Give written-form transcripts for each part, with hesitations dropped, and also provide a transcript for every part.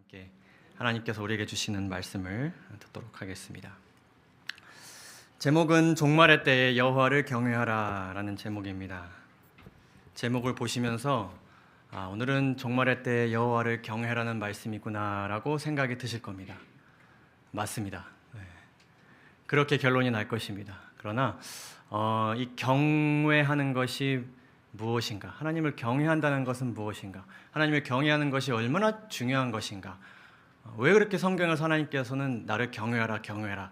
함께 하나님께서 우리에게 주시는 말씀을 듣도록 하겠습니다. 제목은 종말의 때에 여호와를 경외하라 라는 제목입니다. 제목을 보시면서 오늘은 종말의 때에 여호와를 경외하라는 말씀이구나 라고 생각이 드실 겁니다. 맞습니다. 그렇게 결론이 날 것입니다. 그러나 이 경외하는 것이 무엇인가? 하나님을 경외한다는 것은 무엇인가? 하나님을 경외하는 것이 얼마나 중요한 것인가? 왜 그렇게 성경에서 하나님께서는 나를 경외하라, 경외하라,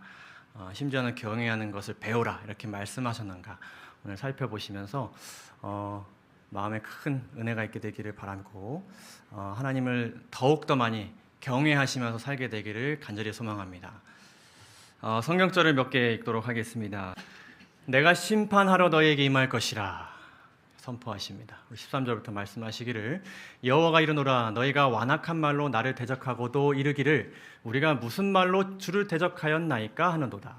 심지어는 경외하는 것을 배우라 이렇게 말씀하셨는가? 오늘 살펴보시면서 마음에 큰 은혜가 있게 되기를 바라고 하나님을 더욱더 많이 경외하시면서 살게 되기를 간절히 소망합니다. 성경절을 몇 개 읽도록 하겠습니다. 내가 심판하러 너에게 임할 것이라 선포하십니다. 13절부터 말씀하시기를 여호와가 이르노라 너희가 완악한 말로 나를 대적하고도 이르기를 우리가 무슨 말로 주를 대적하였나이까 하는도다.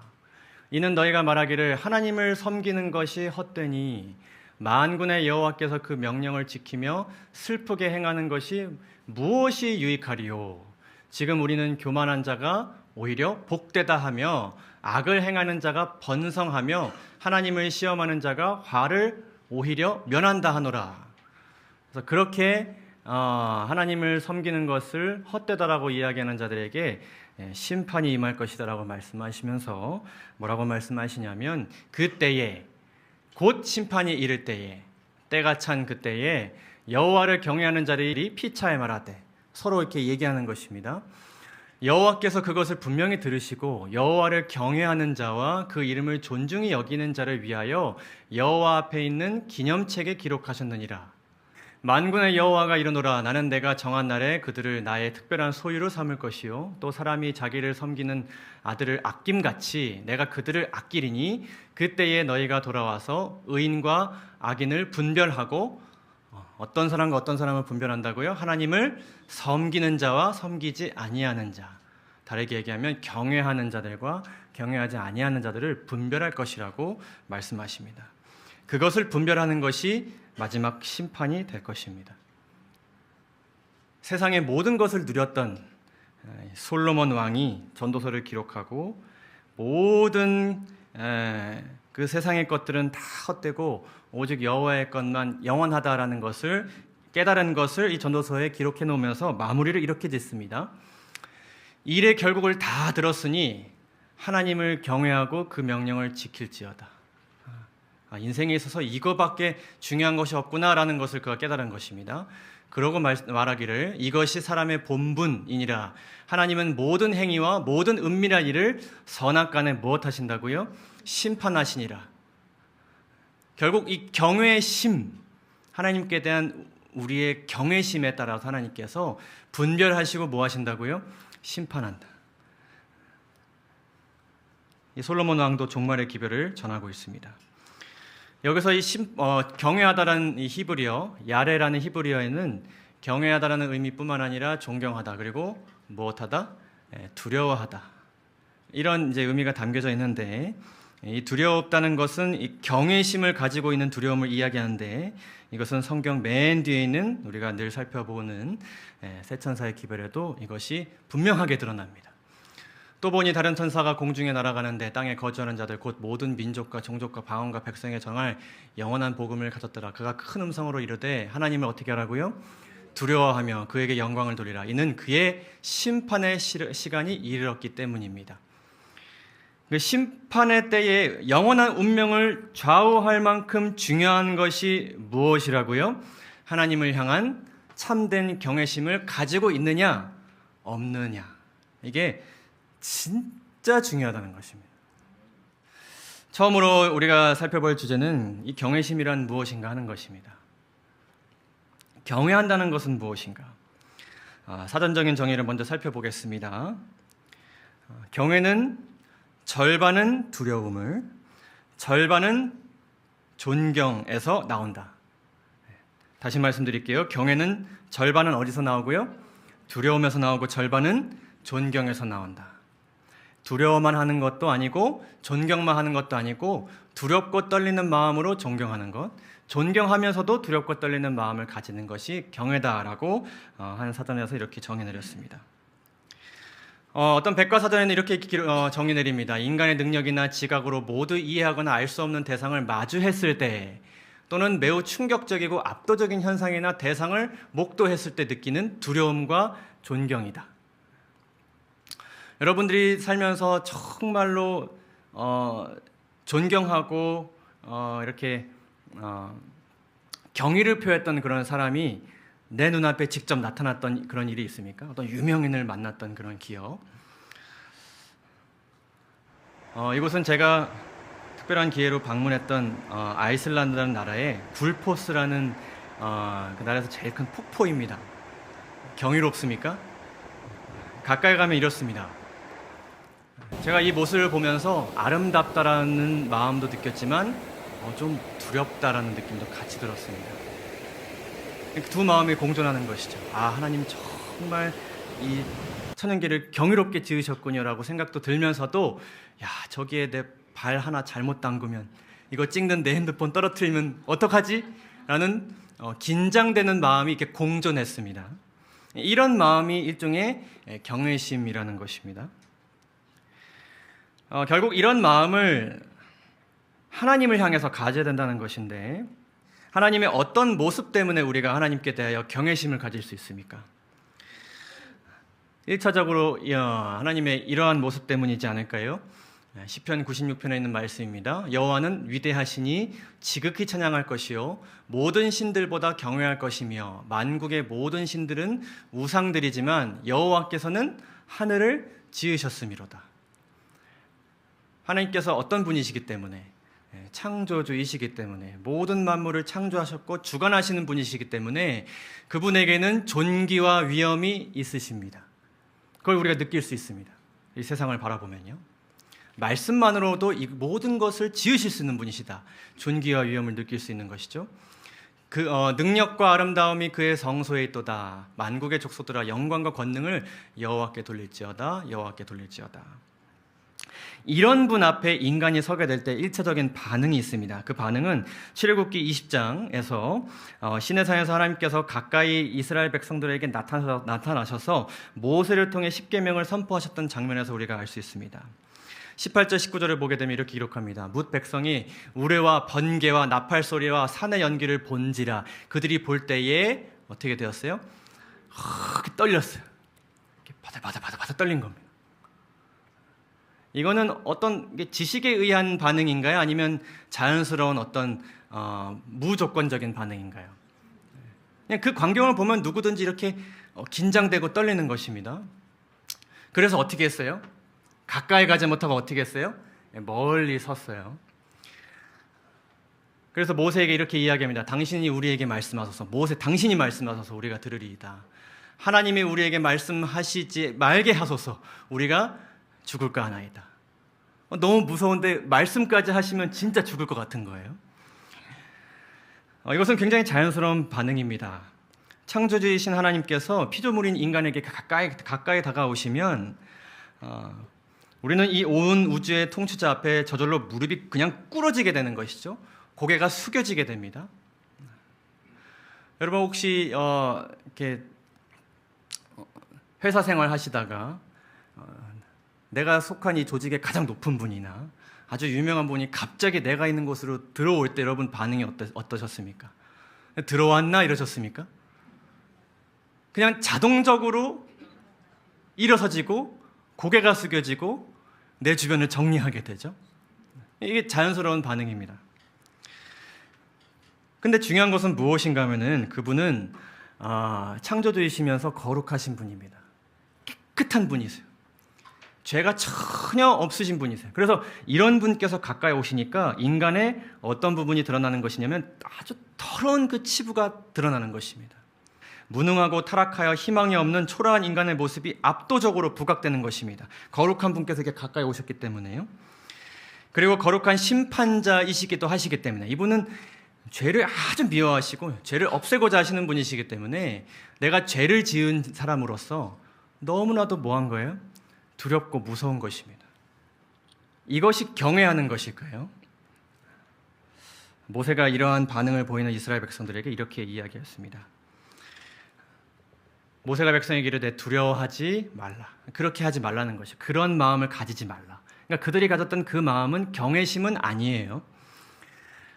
이는 너희가 말하기를 하나님을 섬기는 것이 헛되니 만군의 여호와께서 그 명령을 지키며 슬프게 행하는 것이 무엇이 유익하리요. 지금 우리는 교만한 자가 오히려 복되다 하며 악을 행하는 자가 번성하며 하나님을 시험하는 자가 화를 오히려 면한다 하노라. 그래서 그렇게 하나님을 섬기는 것을 헛되다라고 이야기하는 자들에게 심판이 임할 것이다라고 말씀하시면서 뭐라고 말씀하시냐면 그때에 곧 심판이 이를 때에 때가 찬 그때에 여호와를 경외하는 자들이 피차에 말하되 서로 이렇게 얘기하는 것입니다. 여호와께서 그것을 분명히 들으시고 여호와를 경외하는 자와 그 이름을 존중히 여기는 자를 위하여 여호와 앞에 있는 기념책에 기록하셨느니라. 만군의 여호와가 이르노라 나는 내가 정한 날에 그들을 나의 특별한 소유로 삼을 것이요 또 사람이 자기를 섬기는 아들을 아낌같이 내가 그들을 아끼리니 그때에 너희가 돌아와서 의인과 악인을 분별하고 어떤 사람과 어떤 사람을 분별한다고요? 하나님을 섬기는 자와 섬기지 아니하는 자, 다르게 얘기하면 경외하는 자들과 경외하지 아니하는 자들을 분별할 것이라고 말씀하십니다. 그것을 분별하는 것이 마지막 심판이 될 것입니다. 세상의 모든 것을 누렸던 솔로몬 왕이 전도서를 기록하고 모든 그 세상의 것들은 다 헛되고 오직 여호와의 것만 영원하다라는 것을 깨달은 것을 이 전도서에 기록해 놓으면서 마무리를 이렇게 짓습니다. 일의 결국을 다 들었으니 하나님을 경외하고 그 명령을 지킬지어다. 인생에 있어서 이거밖에 중요한 것이 없구나라는 것을 그가 깨달은 것입니다. 그러고 말하기를 이것이 사람의 본분이니라. 하나님은 모든 행위와 모든 은밀한 일을 선악간에 무엇하신다고요? 심판하시니라. 결국 이 경외의 심, 하나님께 대한 우리의 경외심에 따라서 하나님께서 분별하시고 뭐 하신다고요? 심판한다. 이 솔로몬 왕도 종말의 기별을 전하고 있습니다. 여기서 이 경외하다라는 이 히브리어, 야레라는 히브리어에는 경외하다라는 의미뿐만 아니라 존경하다 그리고 무엇하다? 두려워하다. 이런 이제 의미가 담겨져 있는데 이 두려웠다는 것은 이 경외심을 가지고 있는 두려움을 이야기하는데 이것은 성경 맨 뒤에 있는 우리가 늘 살펴보는 새 천사의 기별에도 이것이 분명하게 드러납니다. 또 보니 다른 천사가 공중에 날아가는데 땅에 거주하는 자들 곧 모든 민족과 종족과 방언과 백성에 정할 영원한 복음을 가졌더라. 그가 큰 음성으로 이르되 하나님을 어떻게 하라고요? 두려워하며 그에게 영광을 돌리라. 이는 그의 심판의 시간이 이르렀기 때문입니다. 그 심판의 때에 영원한 운명을 좌우할 만큼 중요한 것이 무엇이라고요? 하나님을 향한 참된 경외심을 가지고 있느냐 없느냐. 이게 진짜 중요하다는 것입니다. 처음으로 우리가 살펴볼 주제는 이 경외심이란 무엇인가 하는 것입니다. 경외한다는 것은 무엇인가? 사전적인 정의를 먼저 살펴보겠습니다. 경외는 절반은 두려움을, 절반은 존경에서 나온다. 다시 말씀드릴게요. 경외는 절반은 어디서 나오고요? 두려움에서 나오고 절반은 존경에서 나온다. 두려워만 하는 것도 아니고 존경만 하는 것도 아니고 두렵고 떨리는 마음으로 존경하는 것, 존경하면서도 두렵고 떨리는 마음을 가지는 것이 경외다라고 한 사전에서 이렇게 정해내렸습니다. 어떤 백과사전에는 이렇게 정의 내립니다. 인간의 능력이나 지각으로 모두 이해하거나 알 수 없는 대상을 마주했을 때, 또는 매우 충격적이고 압도적인 현상이나 대상을 목도했을 때 느끼는 두려움과 존경이다. 여러분들이 살면서 정말로 존경하고 이렇게 경의를 표했던 그런 사람이 내 눈앞에 직접 나타났던 그런 일이 있습니까? 어떤 유명인을 만났던 그런 기억. 이곳은 제가 특별한 기회로 방문했던 아이슬란드라는 나라의 굴포스라는 그 나라에서 제일 큰 폭포입니다. 경이롭습니까? 가까이 가면 이렇습니다. 제가 이 모습을 보면서 아름답다라는 마음도 느꼈지만 좀 두렵다라는 느낌도 같이 들었습니다. 두 마음이 공존하는 것이죠. 하나님 정말 이 천연계를 경이롭게 지으셨군요라고 생각도 들면서도 저기에 내 발 하나 잘못 담그면, 이거 찍는 내 핸드폰 떨어뜨리면 어떡하지? 라는 긴장되는 마음이 이렇게 공존했습니다. 이런 마음이 일종의 경외심이라는 것입니다. 결국 이런 마음을 하나님을 향해서 가져야 된다는 것인데, 하나님의 어떤 모습 때문에 우리가 하나님께 대하여 경외심을 가질 수 있습니까? 1차적으로 하나님의 이러한 모습 때문이지 않을까요? 시편 96편에 있는 말씀입니다. 여호와는 위대하시니 지극히 찬양할 것이요 모든 신들보다 경외할 것이며 만국의 모든 신들은 우상들이지만 여호와께서는 하늘을 지으셨음이로다. 하나님께서 어떤 분이시기 때문에, 창조주이시기 때문에, 모든 만물을 창조하셨고 주관하시는 분이시기 때문에 그분에게는 존귀와 위엄이 있으십니다. 그걸 우리가 느낄 수 있습니다. 이 세상을 바라보면요, 말씀만으로도 이 모든 것을 지으실 수 있는 분이시다. 존귀와 위엄을 느낄 수 있는 것이죠. 그 능력과 아름다움이 그의 성소에 있도다. 만국의 족속들아 영광과 권능을 여호와께 돌릴지어다. 여호와께 돌릴지어다. 이런 분 앞에 인간이 서게 될 때 1차적인 반응이 있습니다. 그 반응은 출애굽기 20장에서 시내산에서 하나님께서 가까이 이스라엘 백성들에게 나타나셔서 모세를 통해 십계명을 선포하셨던 장면에서 우리가 알 수 있습니다. 18절 19절을 보게 되면 이렇게 기록합니다. 뭇 백성이 우레와 번개와 나팔 소리와 산의 연기를 본지라. 그들이 볼 때에 어떻게 되었어요? 떨렸어요. 바들바들 떨린 겁니다. 이거는 어떤 지식에 의한 반응인가요? 아니면 자연스러운 어떤 무조건적인 반응인가요? 그냥 그 광경을 보면 누구든지 이렇게 긴장되고 떨리는 것입니다. 그래서 어떻게 했어요? 가까이 가지 못하고 어떻게 했어요? 멀리 섰어요. 그래서 모세에게 이렇게 이야기합니다. 당신이 우리에게 말씀하소서. 모세, 당신이 말씀하소서 우리가 들으리이다. 하나님이 우리에게 말씀하시지 말게 하소서. 우리가 죽을까 하나이다. 너무 무서운데 말씀까지 하시면 진짜 죽을 것 같은 거예요. 이것은 굉장히 자연스러운 반응입니다. 창조주이신 하나님께서 피조물인 인간에게 가까이 다가오시면 우리는 이 온 우주의 통치자 앞에 저절로 무릎이 그냥 꿇어지게 되는 것이죠. 고개가 숙여지게 됩니다. 여러분 혹시 이렇게 회사 생활 하시다가 내가 속한 이 조직의 가장 높은 분이나 아주 유명한 분이 갑자기 내가 있는 곳으로 들어올 때 여러분 반응이 어떠셨습니까? 들어왔나 이러셨습니까? 그냥 자동적으로 일어서지고 고개가 숙여지고 내 주변을 정리하게 되죠. 이게 자연스러운 반응입니다. 근데 중요한 것은 무엇인가 하면은 그분은 창조주이시면서 거룩하신 분입니다. 깨끗한 분이세요. 죄가 전혀 없으신 분이세요. 그래서 이런 분께서 가까이 오시니까 인간의 어떤 부분이 드러나는 것이냐면 아주 더러운 그 치부가 드러나는 것입니다. 무능하고 타락하여 희망이 없는 초라한 인간의 모습이 압도적으로 부각되는 것입니다. 거룩한 분께서 이렇게 가까이 오셨기 때문에요. 그리고 거룩한 심판자이시기도 하시기 때문에 이분은 죄를 아주 미워하시고 죄를 없애고자 하시는 분이시기 때문에 내가 죄를 지은 사람으로서 너무나도 뭐한 거예요? 두렵고 무서운 것입니다. 이것이 경외하는 것일까요? 모세가 이러한 반응을 보이는 이스라엘 백성들에게 이렇게 이야기했습니다. 모세가 백성에게 이르되 두려워하지 말라. 그렇게 하지 말라는 것이죠. 그런 마음을 가지지 말라. 그러니까 그들이 가졌던 그 마음은 경외심은 아니에요.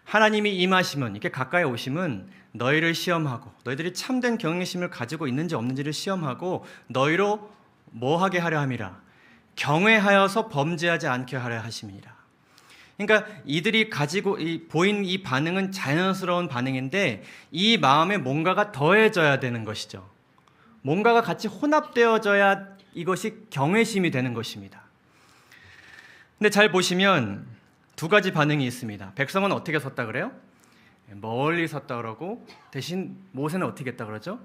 하나님이 임하심은, 이렇게 가까이 오심은 너희를 시험하고, 너희들이 참된 경외심을 가지고 있는지 없는지를 시험하고 너희로 뭐 하게 하려 함이라. 경외하여서 범죄하지 않게 하려 하심이라. 그러니까 이들이 가지고 보인 이 반응은 자연스러운 반응인데 이 마음에 뭔가가 더해져야 되는 것이죠. 뭔가가 같이 혼합되어져야 이것이 경외심이 되는 것입니다. 근데 잘 보시면 두 가지 반응이 있습니다. 백성은 어떻게 섰다 그래요? 멀리 섰다 그러고, 대신 모세는 어떻게 했다 그러죠?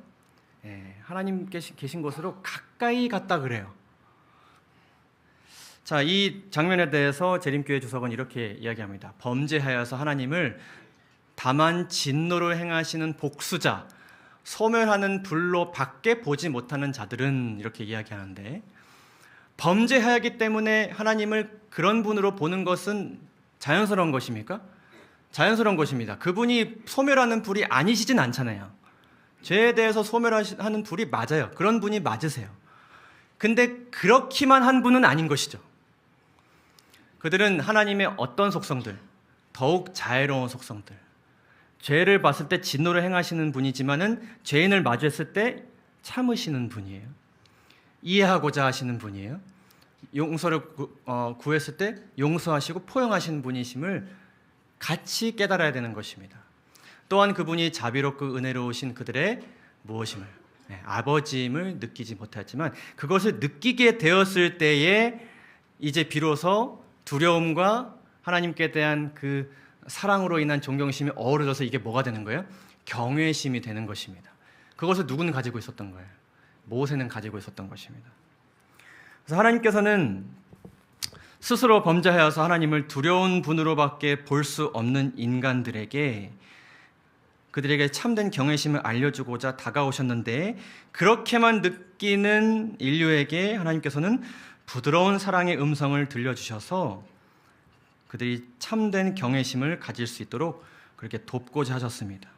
하나님 계신 곳으로 가까이 갔다 그래요. 자, 이 장면에 대해서 재림교회 주석은 이렇게 이야기합니다. 범죄하여서 하나님을 다만 진노를 행하시는 복수자, 소멸하는 불로 밖에 보지 못하는 자들은, 이렇게 이야기하는데, 범죄하였기 때문에 하나님을 그런 분으로 보는 것은 자연스러운 것입니까? 자연스러운 것입니다. 그분이 소멸하는 불이 아니시진 않잖아요. 죄에 대해서 소멸하는 불이 맞아요. 그런 분이 맞으세요. 근데 그렇기만 한 분은 아닌 것이죠. 그들은 하나님의 어떤 속성들, 더욱 자애로운 속성들, 죄를 봤을 때 진노를 행하시는 분이지만은 죄인을 마주했을 때 참으시는 분이에요. 이해하고자 하시는 분이에요. 용서를 구했을 때 용서하시고 포용하시는 분이심을 같이 깨달아야 되는 것입니다. 또한 그분이 자비롭고 은혜로우신 그들의 무엇임을, 아버지임을 느끼지 못했지만 그것을 느끼게 되었을 때에 이제 비로소 두려움과 하나님께 대한 그 사랑으로 인한 존경심이 어우러져서 이게 뭐가 되는 거예요? 경외심이 되는 것입니다. 그것을 누구는 가지고 있었던 거예요? 모세는 가지고 있었던 것입니다. 그래서 하나님께서는 스스로 범죄하여서 하나님을 두려운 분으로밖에 볼 수 없는 인간들에게, 그들에게 참된 경외심을 알려주고자 다가오셨는데, 그렇게만 느끼는 인류에게 하나님께서는 부드러운 사랑의 음성을 들려주셔서 그들이 참된 경외심을 가질 수 있도록 그렇게 돕고자 하셨습니다.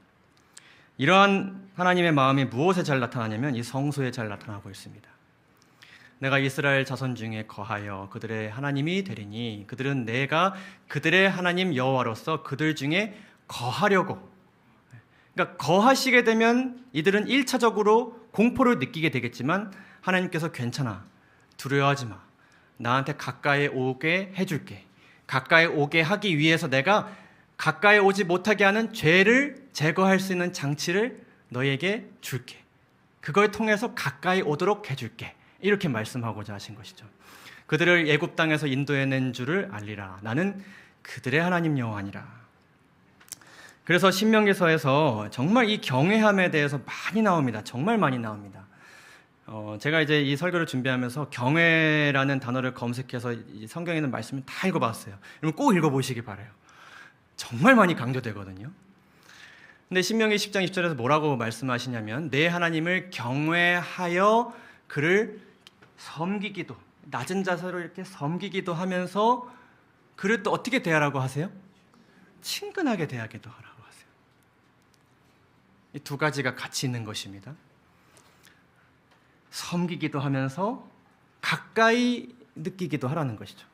이러한 하나님의 마음이 무엇에 잘 나타나냐면 이 성소에 잘 나타나고 있습니다. 내가 이스라엘 자손 중에 거하여 그들의 하나님이 되리니 그들은 내가 그들의 하나님 여호와로서 그들 중에 거하려고. 그러니까 거하시게 되면 이들은 1차적으로 공포를 느끼게 되겠지만 하나님께서 괜찮아, 두려워하지 마, 나한테 가까이 오게 해줄게, 가까이 오게 하기 위해서 내가 가까이 오지 못하게 하는 죄를 제거할 수 있는 장치를 너에게 줄게, 그걸 통해서 가까이 오도록 해줄게, 이렇게 말씀하고자 하신 것이죠. 그들을 애굽 땅에서 인도해낸 줄을 알리라. 나는 그들의 하나님 여호와니라. 그래서 신명기서에서 정말 이 경외함에 대해서 많이 나옵니다. 정말 많이 나옵니다. 제가 이제 이 설교를 준비하면서 경외라는 단어를 검색해서 이 성경에 있는 말씀을 다 읽어봤어요. 여러분 꼭 읽어보시기 바라요. 정말 많이 강조되거든요. 근데 신명기 10장 20절에서 뭐라고 말씀하시냐면 내 하나님을 경외하여 그를 섬기기도, 낮은 자세로 이렇게 섬기기도 하면서 그를 또 어떻게 대하라고 하세요? 친근하게 대하기도 하라고 하세요. 이 두 가지가 같이 있는 것입니다. 섬기기도 하면서 가까이 느끼기도 하라는 것이죠.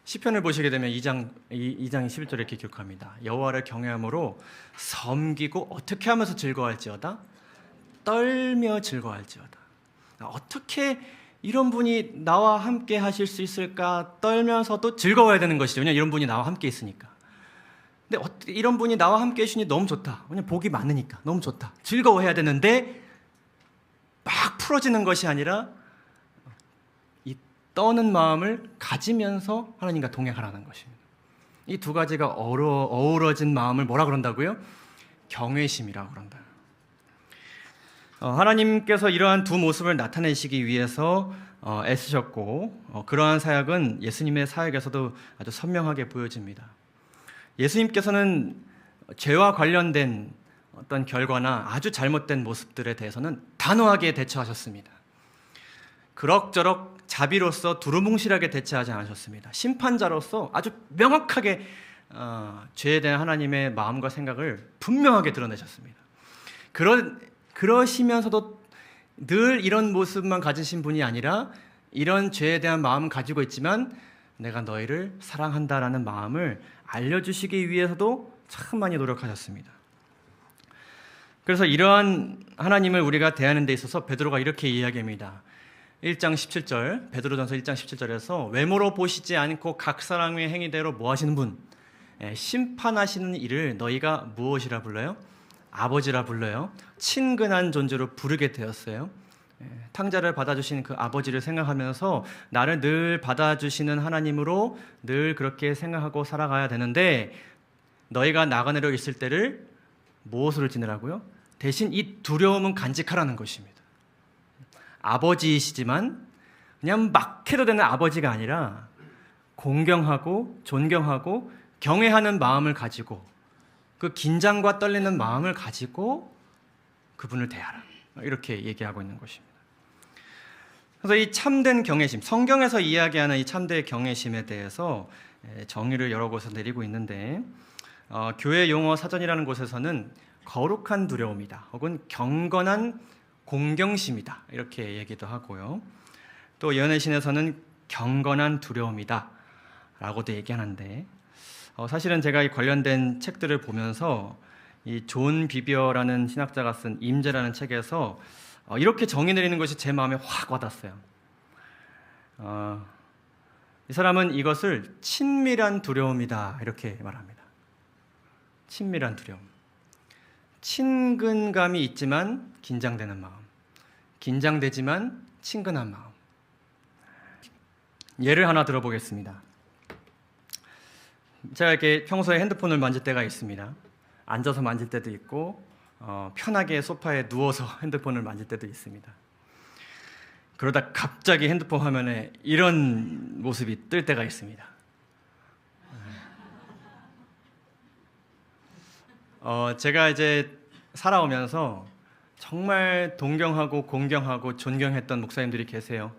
시편을 보시게 되면 2장 11절에 이렇게 기록합니다. 여호와를 경외함으로 섬기고 어떻게 하면서 즐거워할지어다? 떨며 즐거워할지어다. 어떻게 이런 분이 나와 함께 하실 수 있을까? 떨면서도 즐거워야 되는 것이죠. 왜냐하면 이런 분이 나와 함께 있으니까. 근데 이런 분이 나와 함께 해주니 너무 좋다. 왜냐하면 복이 많으니까 너무 좋다. 즐거워해야 되는데 막 풀어지는 것이 아니라 이 떠는 마음을 가지면서 하나님과 동행하라는 것입니다. 이 두 가지가 어우러진 마음을 뭐라 그런다고요? 경외심이라고 그런다. 하나님께서 이러한 두 모습을 나타내시기 위해서 애쓰셨고 그러한 사역은 예수님의 사역에서도 아주 선명하게 보여집니다. 예수님께서는 죄와 관련된 어떤 결과나 아주 잘못된 모습들에 대해서는 단호하게 대처하셨습니다. 그럭저럭 자비로서 두루뭉실하게 대처하지 않으셨습니다. 심판자로서 아주 명확하게 죄에 대한 하나님의 마음과 생각을 분명하게 드러내셨습니다. 그런 그러시면서도 늘 이런 모습만 가지신 분이 아니라 이런 죄에 대한 마음은 가지고 있지만 내가 너희를 사랑한다라는 마음을 알려주시기 위해서도 참 많이 노력하셨습니다. 그래서 이러한 하나님을 우리가 대하는 데 있어서 베드로가 이렇게 이야기합니다. 1장 17절, 베드로전서 1장 17절에서 외모로 보시지 않고 각 사람의 행위대로 뭐 하시는 분? 심판하시는 이를 너희가 무엇이라 불러요? 아버지라 불러요. 친근한 존재로 부르게 되었어요. 탕자를 받아주신 그 아버지를 생각하면서 나를 늘 받아주시는 하나님으로 늘 그렇게 생각하고 살아가야 되는데 너희가 나그네로 있을 때를 무엇으로 지내라고요? 대신 이 두려움은 간직하라는 것입니다. 아버지이시지만 그냥 막 해도 되는 아버지가 아니라 공경하고 존경하고 경외하는 마음을 가지고 그 긴장과 떨리는 마음을 가지고 그분을 대하라. 이렇게 얘기하고 있는 것입니다. 그래서 이 참된 경외심, 성경에서 이야기하는 이 참된 경외심에 대해서 정의를 여러 곳에서 내리고 있는데 교회 용어 사전이라는 곳에서는 거룩한 두려움이다 혹은 경건한 공경심이다 이렇게 얘기도 하고요. 또 연애신에서는 경건한 두려움이다 라고도 얘기하는데 사실은 제가 이 관련된 책들을 보면서 이 존 비비어라는 신학자가 쓴 임재라는 책에서 이렇게 정의 내리는 것이 제 마음에 확 와닿았어요. 이 사람은 이것을 친밀한 두려움이다 이렇게 말합니다. 친밀한 두려움. 친근감이 있지만 긴장되는 마음. 긴장되지만 친근한 마음. 예를 하나 들어보겠습니다. 제가 이렇게 평소에 핸드폰을 만질 때가 있습니다. 앉아서 만질 때도 있고 편하게 소파에 누워서 핸드폰을 만질 때도 있습니다. 그러다 갑자기 핸드폰 화면에 이런 모습이 뜰 때가 있습니다. 제가 이제 살아오면서 정말 동경하고 공경하고 존경했던 목사님들이 계세요.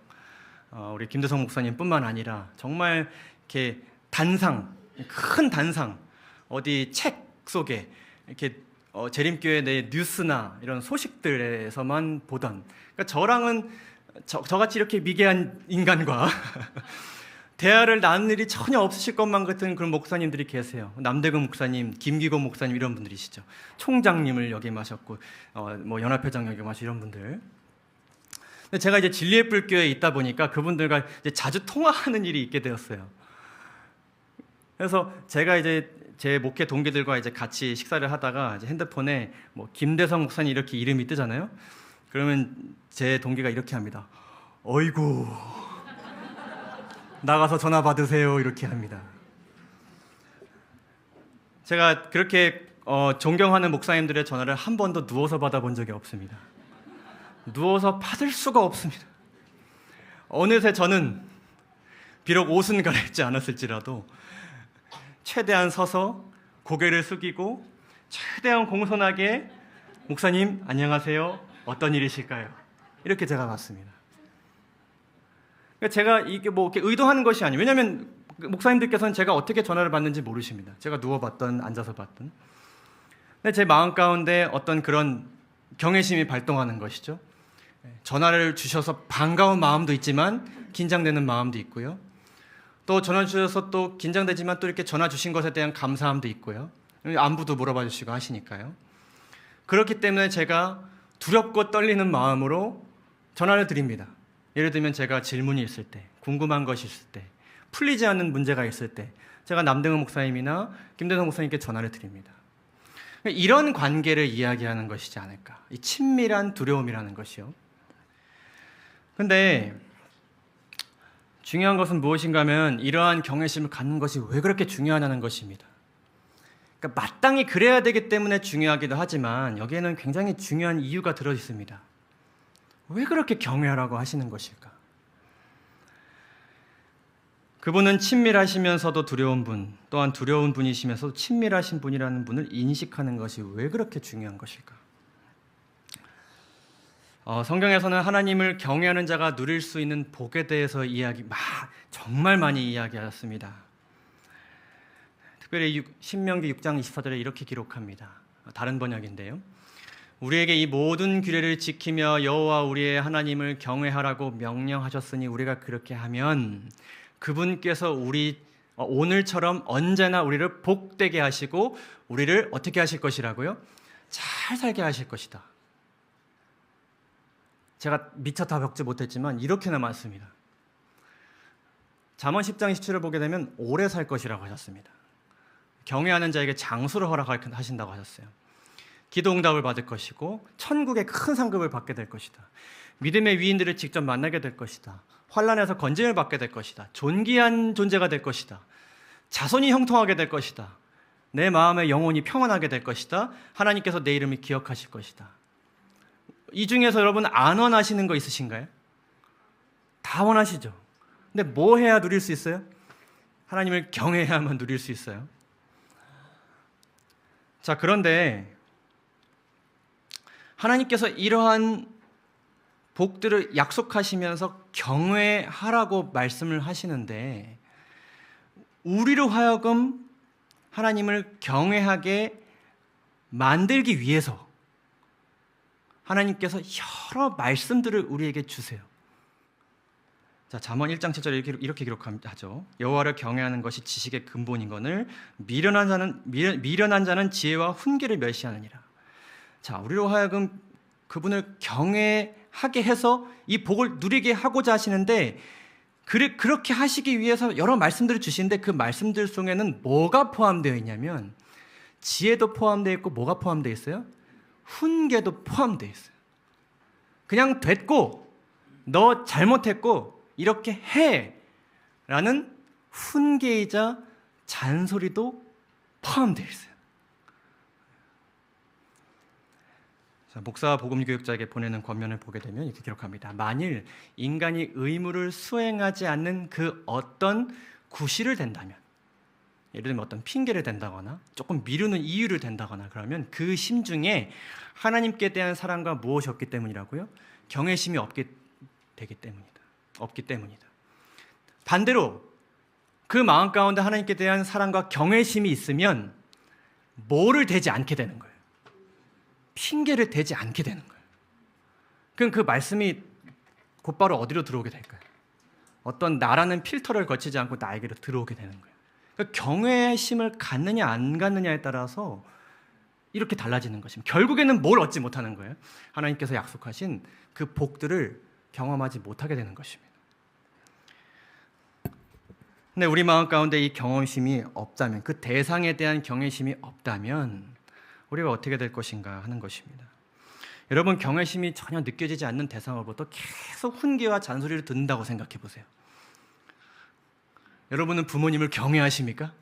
우리 김대성 목사님뿐만 아니라 정말 이렇게 큰 단상, 어디 책 속에 이렇게 재림교회 내 뉴스나 이런 소식들에서만 보던, 그러니까 저랑은 저같이 이렇게 미개한 인간과 대화를 나눌 일이 전혀 없으실 것만 같은 그런 목사님들이 계세요. 남대근 목사님, 김기곤 목사님 이런 분들이시죠. 총장님을 역임하셨고 뭐 연합회장 역임하시고 이런 분들. 근데 제가 이제 진리의 불교에 있다 보니까 그분들과 이제 자주 통화하는 일이 있게 되었어요. 그래서 제가 이제 제 목회 동기들과 이제 같이 식사를 하다가 이제 핸드폰에 뭐 김대성 목사님 이렇게 이름이 뜨잖아요. 그러면 제 동기가 이렇게 합니다. 어이구, 나가서 전화 받으세요 이렇게 합니다. 제가 그렇게 존경하는 목사님들의 전화를 한 번도 누워서 받아본 적이 없습니다. 누워서 받을 수가 없습니다. 어느새 저는 비록 옷은 갈아입지 않았을지라도 최대한 서서 고개를 숙이고 최대한 공손하게 목사님 안녕하세요, 어떤 일이실까요? 이렇게 제가 받습니다. 제가 이게 뭐 이렇게 의도하는 것이 아니에요. 왜냐하면 목사님들께서는 제가 어떻게 전화를 받는지 모르십니다. 제가 누워 받든 앉아서 받든. 근데 제 마음 가운데 어떤 그런 경외심이 발동하는 것이죠. 전화를 주셔서 반가운 마음도 있지만 긴장되는 마음도 있고요. 또 전화 주셔서 또 긴장되지만 또 이렇게 전화 주신 것에 대한 감사함도 있고요. 안부도 물어봐 주시고 하시니까요. 그렇기 때문에 제가 두렵고 떨리는 마음으로 전화를 드립니다. 예를 들면 제가 질문이 있을 때, 궁금한 것이 있을 때, 풀리지 않는 문제가 있을 때 제가 남대근 목사님이나 김대성 목사님께 전화를 드립니다. 이런 관계를 이야기하는 것이지 않을까. 이 친밀한 두려움이라는 것이요. 근데 중요한 것은 무엇인가 하면 이러한 경외심을 갖는 것이 왜 그렇게 중요하냐는 것입니다. 그러니까 마땅히 그래야 되기 때문에 중요하기도 하지만 여기에는 굉장히 중요한 이유가 들어 있습니다. 왜 그렇게 경외하라고 하시는 것일까? 그분은 친밀하시면서도 두려운 분, 또한 두려운 분이시면서도 친밀하신 분이라는 분을 인식하는 것이 왜 그렇게 중요한 것일까? 성경에서는 하나님을 경외하는 자가 누릴 수 있는 복에 대해서 정말 많이 이야기하였습니다. 특별히 신명기 6장 24절에 이렇게 기록합니다. 다른 번역인데요. 우리에게 이 모든 규례를 지키며 여호와 우리의 하나님을 경외하라고 명령하셨으니 우리가 그렇게 하면 그분께서 오늘처럼 언제나 우리를 복되게 하시고 우리를 어떻게 하실 것이라고요? 잘 살게 하실 것이다. 제가 미처 다 겪지 못했지만 이렇게나 많습니다. 잠언 10장 17을 보게 되면 오래 살 것이라고 하셨습니다. 경외하는 자에게 장수를 허락하신다고 하셨어요. 기도 응답을 받을 것이고 천국의 큰 상급을 받게 될 것이다. 믿음의 위인들을 직접 만나게 될 것이다. 환난에서 건짐을 받게 될 것이다. 존귀한 존재가 될 것이다. 자손이 형통하게 될 것이다. 내 마음의 영혼이 평안하게 될 것이다. 하나님께서 내 이름을 기억하실 것이다. 이 중에서 여러분 안 원하시는 거 있으신가요? 다 원하시죠. 근데 뭐 해야 누릴 수 있어요? 하나님을 경외해야만 누릴 수 있어요. 자, 그런데 하나님께서 이러한 복들을 약속하시면서 경외하라고 말씀을 하시는데 우리로 하여금 하나님을 경외하게 만들기 위해서 하나님께서 여러 말씀들을 우리에게 주세요. 자, 잠언 1장 7절에 이렇게 기록하죠. 여호와를 경외하는 것이 지식의 근본이거늘 미련한 자는 지혜와 훈계를 멸시하느니라. 자, 우리로 하여금 그분을 경외하게 해서 이 복을 누리게 하고자 하시는데 그렇게 하시기 위해서 여러 말씀들을 주시는데 그 말씀들 속에는 뭐가 포함되어 있냐면 지혜도 포함되어 있고 뭐가 포함되어 있어요? 훈계도 포함되어 있어요. 그냥 됐고 너 잘못했고 이렇게 해 라는 훈계이자 잔소리도 포함되어 있어요. 자, 목사 복음교육자에게 보내는 권면을 보게 되면 이렇게 기록합니다. 만일 인간이 의무를 수행하지 않는 그 어떤 구실을 댄다면, 예를 들면 어떤 핑계를 댄다거나 조금 미루는 이유를 댄다거나 그러면 그 심중에 하나님께 대한 사랑과 무엇이 없기 때문이라고요? 경외심이 없기 때문이다. 반대로 그 마음 가운데 하나님께 대한 사랑과 경외심이 있으면 뭐를 대지 않게 되는 거예요. 핑계를 대지 않게 되는 거예요. 그럼 그 말씀이 곧바로 어디로 들어오게 될까요? 어떤 나라는 필터를 거치지 않고 나에게로 들어오게 되는 거예요. 그러니까 경외심을 갖느냐 안 갖느냐에 따라서 이렇게 달라지는 것입니다. 결국에는 뭘 얻지 못하는 거예요? 하나님께서 약속하신 그 복들을 경험하지 못하게 되는 것입니다. 근데 우리 마음 가운데 이 경험심이 없다면, 그 대상에 대한 경외심이 없다면 우리가 어떻게 될 것인가 하는 것입니다. 여러분, 경외심이 전혀 느껴지지 않는 대상으로부터 계속 훈계와 잔소리를 듣는다고 생각해 보세요. 여러분은 부모님을 경외하십니까?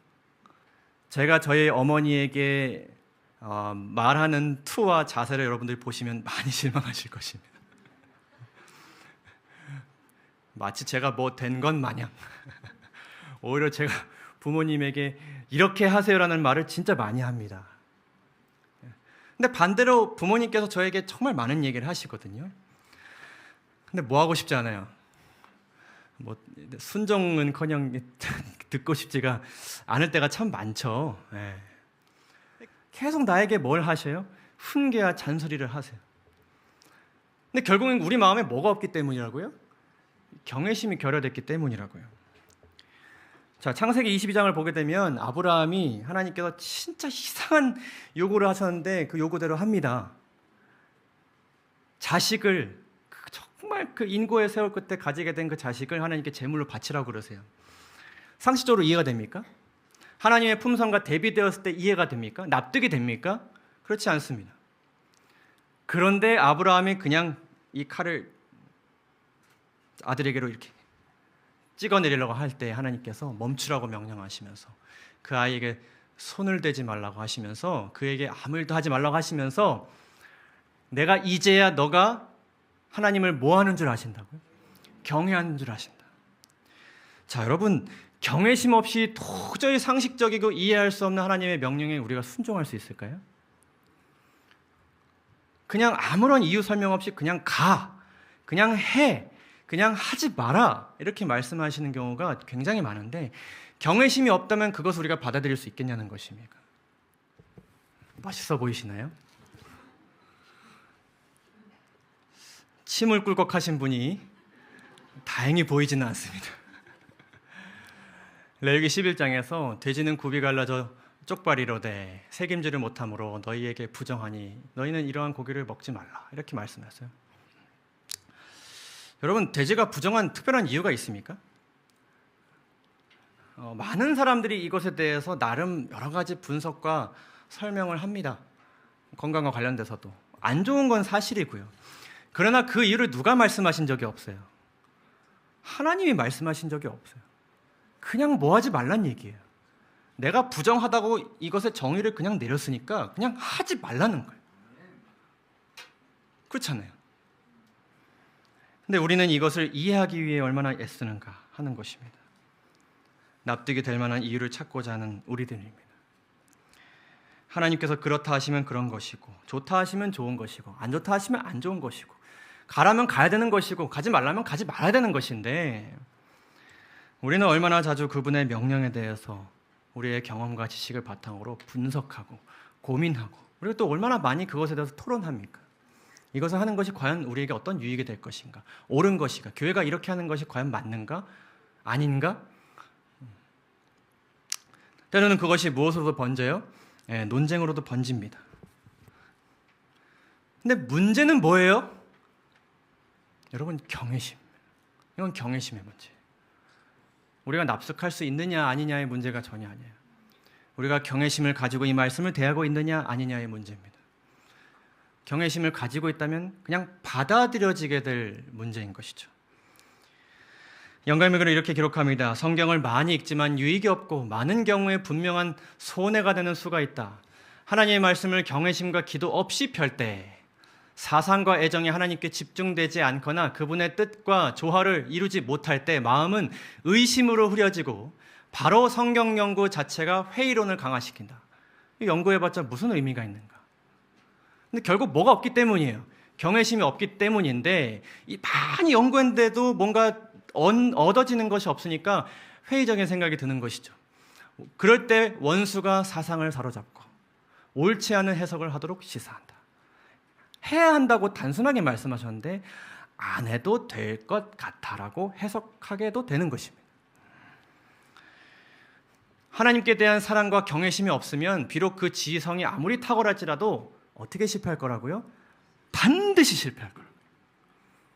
제가 저희 어머니에게 말하는 투와 자세를 여러분들이 보시면 많이 실망하실 것입니다. 마치 제가 뭐 된 건 마냥 오히려 제가 부모님에게 이렇게 하세요라는 말을 진짜 많이 합니다. 근데 반대로 부모님께서 저에게 정말 많은 얘기를 하시거든요. 근데 뭐 하고 싶지 않아요. 뭐 순종은커녕 듣고 싶지가 않을 때가 참 많죠. 계속 나에게 뭘 하셔요? 훈계와 잔소리를 하세요. 근데 결국엔 우리 마음에 뭐가 없기 때문이라고요? 경외심이 결여됐기 때문이라고요. 자, 창세기 22장을 보게 되면 아브라함이 하나님께서 진짜 이상한 요구를 하셨는데 그 요구대로 합니다. 자식을 정말 그 인고에 세울 그때 가지게 된 그 자식을 하나님께 제물로 바치라고 그러세요. 상식적으로 이해가 됩니까? 하나님의 품성과 대비되었을 때 이해가 됩니까? 납득이 됩니까? 그렇지 않습니다. 그런데 아브라함이 그냥 이 칼을 아들에게로 이렇게 찍어내리려고 할 때 하나님께서 멈추라고 명령하시면서 그 아이에게 손을 대지 말라고 하시면서 그에게 아무 일도 하지 말라고 하시면서 내가 이제야 너가 하나님을 뭐 하는 줄 아신다고요? 경외하는 줄 아신다. 자, 여러분, 경외심 없이 도저히 상식적이고 이해할 수 없는 하나님의 명령에 우리가 순종할 수 있을까요? 그냥 아무런 이유 설명 없이 그냥 가, 그냥 해, 그냥 하지 마라 이렇게 말씀하시는 경우가 굉장히 많은데 경외심이 없다면 그것을 우리가 받아들일 수 있겠냐는 것입니까? 멋있어 보이시나요? 심을 꿀꺽하신 분이 다행히 보이지는 않습니다. 레위기 11장에서 돼지는 굽이 갈라져 쪽발이로되 새김질을 못함으로 너희에게 부정하니 너희는 이러한 고기를 먹지 말라, 이렇게 말씀하셨어요. 여러분, 돼지가 부정한 특별한 이유가 있습니까? 많은 사람들이 이것에 대해서 나름 여러 가지 분석과 설명을 합니다. 건강과 관련돼서도 안 좋은 건 사실이고요. 그러나 그 이유를 누가 말씀하신 적이 없어요. 하나님이 말씀하신 적이 없어요. 그냥 뭐 하지 말란 얘기예요. 내가 부정하다고 이것의 정의를 그냥 내렸으니까 그냥 하지 말라는 거예요. 그렇잖아요. 근데 우리는 이것을 이해하기 위해 얼마나 애쓰는가 하는 것입니다. 납득이 될 만한 이유를 찾고자 하는 우리들입니다. 하나님께서 그렇다 하시면 그런 것이고, 좋다 하시면 좋은 것이고, 안 좋다 하시면 안 좋은 것이고, 가라면 가야 되는 것이고, 가지 말라면 가지 말아야 되는 것인데, 우리는 얼마나 자주 그분의 명령에 대해서 우리의 경험과 지식을 바탕으로 분석하고 고민하고, 그리고 또 얼마나 많이 그것에 대해서 토론합니까? 이것을 하는 것이 과연 우리에게 어떤 유익이 될 것인가? 옳은 것인가? 교회가 이렇게 하는 것이 과연 맞는가? 아닌가? 때로는 그것이 무엇으로도 번져요? 논쟁으로도 번집니다. 근데 문제는 뭐예요? 여러분, 경외심. 이건 경외심의 문제예요. 우리가 납득할 수 있느냐 아니냐의 문제가 전혀 아니에요. 우리가 경외심을 가지고 이 말씀을 대하고 있느냐 아니냐의 문제입니다. 경외심을 가지고 있다면 그냥 받아들여지게 될 문제인 것이죠. 영감이글은 이렇게 기록합니다. 성경을 많이 읽지만 유익이 없고 많은 경우에 분명한 손해가 되는 수가 있다. 하나님의 말씀을 경외심과 기도 없이 펼 때 사상과 애정이 하나님께 집중되지 않거나 그분의 뜻과 조화를 이루지 못할 때 마음은 의심으로 흐려지고 바로 성경 연구 자체가 회의론을 강화시킨다. 연구해봤자 무슨 의미가 있는가? 근데 결국 뭐가 없기 때문이에요. 경외심이 없기 때문인데 많이 연구했는데도 뭔가 얻어지는 것이 없으니까 회의적인 생각이 드는 것이죠. 그럴 때 원수가 사상을 사로잡고 옳지 않은 해석을 하도록 시사한다. 해야 한다고 단순하게 말씀하셨는데 안 해도 될 것 같아라고 해석하게도 되는 것입니다. 하나님께 대한 사랑과 경외심이 없으면 비록 그 지성이 아무리 탁월할지라도 어떻게 실패할 거라고요? 반드시 실패할 거라고요.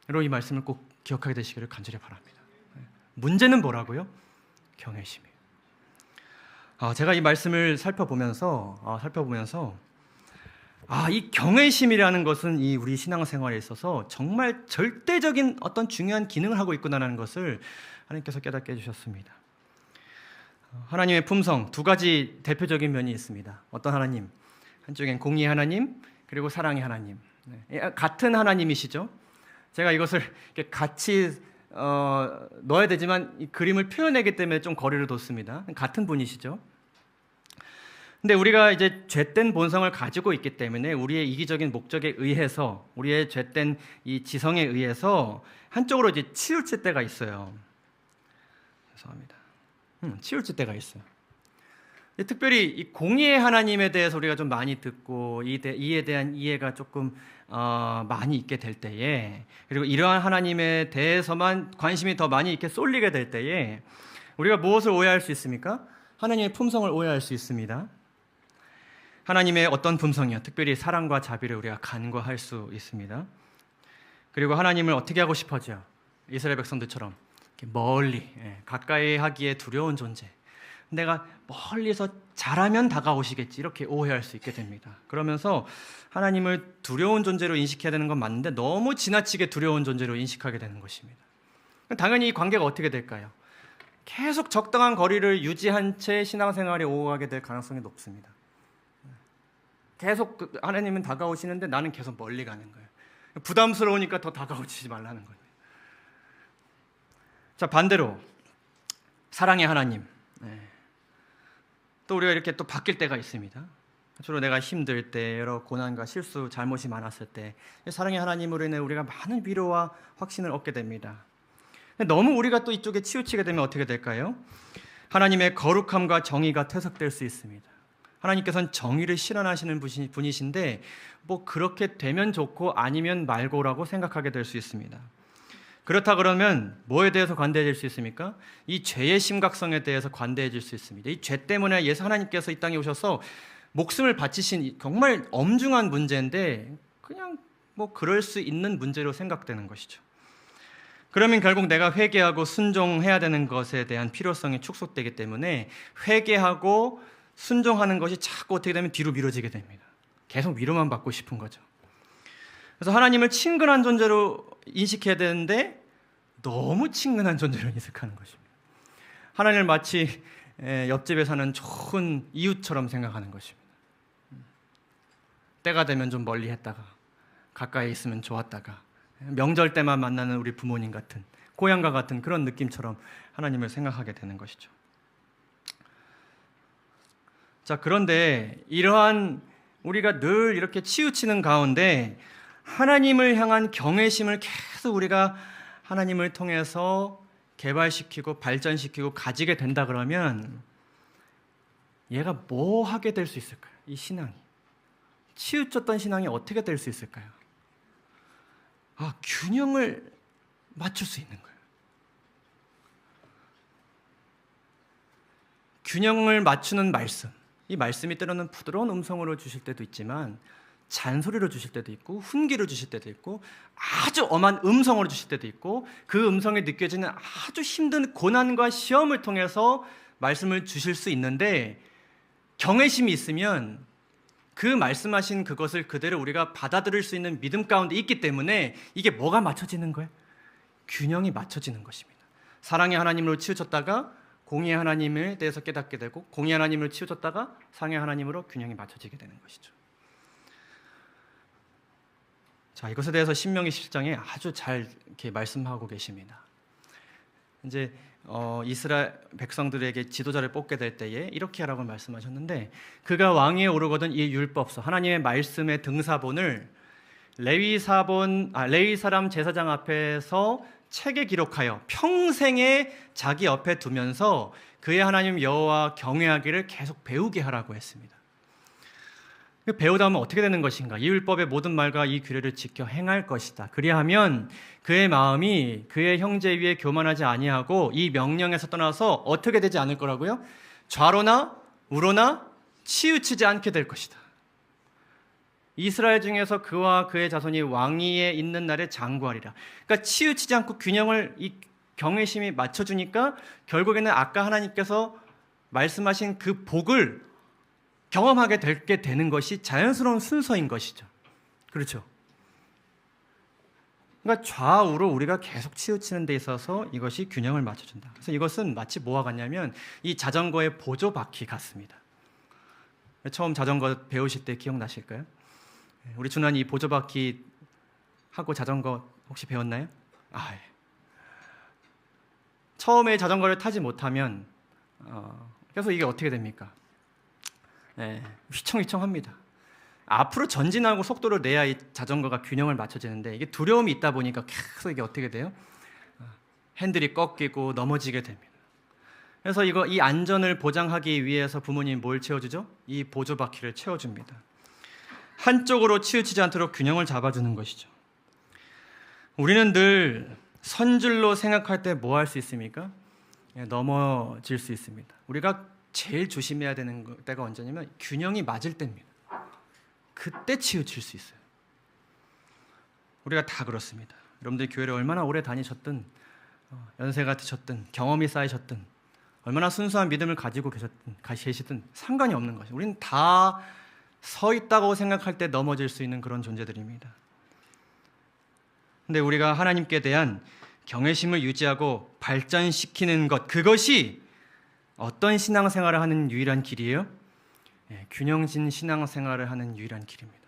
여러분, 이 말씀을 꼭 기억하게 되시기를 간절히 바랍니다. 문제는 뭐라고요? 경외심이에요. 제가 이 말씀을 살펴보면서 이 경외심이라는 것은 이 우리 신앙생활에 있어서 정말 절대적인 어떤 중요한 기능을 하고 있구나라는 것을 하나님께서 깨닫게 해주셨습니다. 하나님의 품성 두 가지 대표적인 면이 있습니다. 어떤 하나님? 한쪽엔 공의의 하나님, 그리고 사랑의 하나님. 같은 하나님이시죠. 제가 이것을 이렇게 같이 넣어야 되지만 이 그림을 표현하기 때문에 좀 거리를 뒀습니다. 같은 분이시죠. 근데 우리가 이제 죄된 본성을 가지고 있기 때문에 우리의 이기적인 목적에 의해서, 우리의 죄된 이 지성에 의해서 한쪽으로 이제 치우칠 때가 있어요. 죄송합니다. 치우칠 때가 있어요. 특별히 이 공의의 하나님에 대해서 우리가 좀 많이 듣고 이에 대한 이해가 조금 많이 있게 될 때에, 그리고 이러한 하나님에 대해서만 관심이 더 많이 있게 쏠리게 될 때에 우리가 무엇을 오해할 수 있습니까? 하나님의 품성을 오해할 수 있습니다. 하나님의 어떤 품성이요? 특별히 사랑과 자비를 우리가 간과할 수 있습니다. 그리고 하나님을 어떻게 하고 싶어져요? 이스라엘 백성들처럼 멀리, 가까이 하기에 두려운 존재. 내가 멀리서 잘하면 다가오시겠지, 이렇게 오해할 수 있게 됩니다. 그러면서 하나님을 두려운 존재로 인식해야 되는 건 맞는데 너무 지나치게 두려운 존재로 인식하게 되는 것입니다. 당연히 이 관계가 어떻게 될까요? 계속 적당한 거리를 유지한 채 신앙생활에 오가게 될 가능성이 높습니다. 계속 하나님은 다가오시는데 나는 계속 멀리 가는 거예요. 부담스러우니까 더 다가오지 말라는 거예요. 자, 반대로 사랑의 하나님. 또 우리가 이렇게 또 바뀔 때가 있습니다. 주로 내가 힘들 때, 여러 고난과 실수, 잘못이 많았을 때 사랑의 하나님으로 인해 우리가 많은 위로와 확신을 얻게 됩니다. 너무 우리가 또 이쪽에 치우치게 되면 어떻게 될까요? 하나님의 거룩함과 정의가 퇴색될 수 있습니다. 하나님께서는 정의를 실현하시는 분이신데 뭐 그렇게 되면 좋고 아니면 말고라고 생각하게 될 수 있습니다. 그렇다 그러면 뭐에 대해서 관대해질 수 있습니까? 이 죄의 심각성에 대해서 관대해질 수 있습니다. 이 죄 때문에 예수 하나님께서 이 땅에 오셔서 목숨을 바치신 정말 엄중한 문제인데 그냥 뭐 그럴 수 있는 문제로 생각되는 것이죠. 그러면 결국 내가 회개하고 순종해야 되는 것에 대한 필요성이 축소되기 때문에 회개하고 순종하는 것이 자꾸 어떻게 되면 뒤로 미뤄지게 됩니다. 계속 위로만 받고 싶은 거죠. 그래서 하나님을 친근한 존재로 인식해야 되는데 너무 친근한 존재로 인식하는 것입니다. 하나님을 마치 옆집에 사는 좋은 이웃처럼 생각하는 것입니다. 때가 되면 좀 멀리 했다가 가까이 있으면 좋았다가 명절 때만 만나는 우리 부모님 같은 고향과 같은 그런 느낌처럼 하나님을 생각하게 되는 것이죠. 자, 그런데 이러한 우리가 늘 이렇게 치우치는 가운데 하나님을 향한 경외심을 계속 우리가 하나님을 통해서 개발시키고 발전시키고 가지게 된다 그러면 얘가 뭐 하게 될 수 있을까요? 이 신앙이 치우쳤던 신앙이 어떻게 될 수 있을까요? 균형을 맞출 수 있는 거예요. 균형을 맞추는 말씀. 이 말씀이 때로는 부드러운 음성으로 주실 때도 있지만 잔소리로 주실 때도 있고 훈계로 주실 때도 있고 아주 엄한 음성으로 주실 때도 있고 그 음성에 느껴지는 아주 힘든 고난과 시험을 통해서 말씀을 주실 수 있는데 경외심이 있으면 그 말씀하신 그것을 그대로 우리가 받아들일 수 있는 믿음 가운데 있기 때문에 이게 뭐가 맞춰지는 거예요? 균형이 맞춰지는 것입니다. 사랑의 하나님으로 치우쳤다가 공의의 하나님에 대해서 깨닫게 되고 공의의 하나님으로 치우쳤다가 상의 하나님으로 균형이 맞춰지게 되는 것이죠. 자, 이것에 대해서 신명기 17장에 아주 잘 이렇게 말씀하고 계십니다. 이제 이스라엘 백성들에게 지도자를 뽑게 될 때에 이렇게 하라고 말씀하셨는데 그가 왕위에 오르거든 이 율법서 하나님의 말씀의 등사본을 레위 사람 제사장 앞에서 책에 기록하여 평생에 자기 옆에 두면서 그의 하나님 여호와 경외하기를 계속 배우게 하라고 했습니다. 배우다 보면 어떻게 되는 것인가? 이 율법의 모든 말과 이 규례를 지켜 행할 것이다. 그리하면 그의 마음이 그의 형제 위에 교만하지 아니하고 이 명령에서 떠나서 어떻게 되지 않을 거라고요? 좌로나 우로나 치우치지 않게 될 것이다. 이스라엘 중에서 그와 그의 자손이 왕위에 있는 날에 장구하리라. 그러니까 치우치지 않고 균형을 이 경외심이 맞춰주니까 결국에는 아까 하나님께서 말씀하신 그 복을 경험하게 되는 것이 자연스러운 순서인 것이죠. 그렇죠? 그러니까 좌우로 우리가 계속 치우치는 데 있어서 이것이 균형을 맞춰준다. 그래서 이것은 마치 뭐와 같냐면 이 자전거의 보조 바퀴 같습니다. 처음 자전거 배우실 때 기억나실까요? 우리 준환이 이 보조 바퀴 하고 자전거 혹시 배웠나요? 예. 처음에 자전거를 타지 못하면 그래서 이게 어떻게 됩니까? 휘청휘청합니다. 앞으로 전진하고 속도를 내야 이 자전거가 균형을 맞춰지는데 이게 두려움이 있다 보니까 계속 이게 어떻게 돼요? 핸들이 꺾이고 넘어지게 됩니다. 그래서 이 안전을 보장하기 위해서 부모님이 뭘 채워주죠? 이 보조 바퀴를 채워줍니다. 한쪽으로 치우치지 않도록 균형을 잡아주는 것이죠. 우리는 늘 선줄로 생각할 때 뭐 할 수 있습니까? 넘어질 수 있습니다. 우리가 제일 조심해야 되는 때가 언제냐면 균형이 맞을 때입니다. 그때 치우칠 수 있어요. 우리가 다 그렇습니다. 여러분들이 교회를 얼마나 오래 다니셨든 연세가 드셨든 경험이 쌓이셨든 얼마나 순수한 믿음을 가지고 계시든 상관이 없는 것이죠. 우리는 다 서 있다고 생각할 때 넘어질 수 있는 그런 존재들입니다. 근데 우리가 하나님께 대한 경외심을 유지하고 발전시키는 것, 그것이 어떤 신앙생활을 하는 유일한 길이에요? 균형진 신앙생활을 하는 유일한 길입니다.